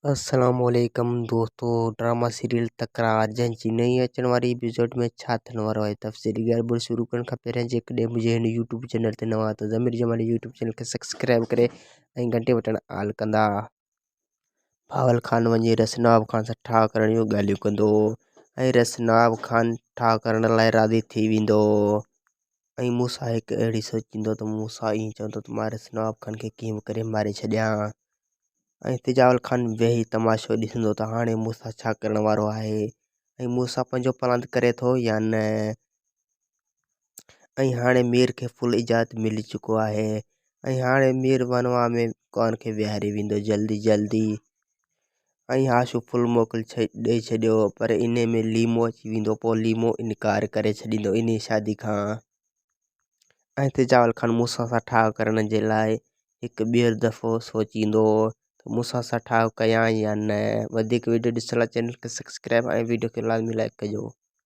अस्सलामुअलैकुम दोस्तों, drama serial तकरार जंहिंजी नई अचण वारी एपिसोड में छा थियण वारो आहे तफ़सीली ॻाल्हि शुरू करण खां पहिरियों जेकॾहिं मुंहिंजे हिन यूट्यूब चैनल ते नवां त ज़मीर जमाली यूट्यूब चैनल खे सब्सक्राइब करे ऐं घंटे बटन ऑल कंदा। भावल ख़ान वञी रसनाब ख़ान सां ठाह करण जूं ॻाल्हियूं कंदो ऐं रसनाब ख़ान ठाह करण लाइ राज़ी थी वेंदो ऐं मूंसां हिकु अहिड़ी सोचींदो त मूंसां ईअं चवंदो त मां रसनाब ख़ान खे कीअं बि करे मारे छॾियां ऐं तिजावल ख़ान वेही तमाशो ॾिसंदो त हाणे मूंसां छा करण वारो आहे ऐं मूंसां पंहिंजो प्लान करे थो या न। ऐं हाणे मीर खे फुल इजाज़त मिली चुको आहे ऐं हाणे मीर वनवा में कौन खे विहारे वेंदो जल्दी जल्दी ऐं आशू फुल मोकल ॾेई छॾियो पर इन में लीमो अची वेंदो। पोइ लीमो इनकार करे छॾींदो इन शादी खां ऐं तिजावल ख़ान मूंसां सां ठाह करण जे लाइ हिकु ॿीहर दफ़ो सोचींदो त मूंसां सां ठाह कयां या न। वधीक वीडियो ॾिसण लाइ चैनल खे सब्सक्राइब ऐं वीडियो खे लाज़मी लाइक कजो।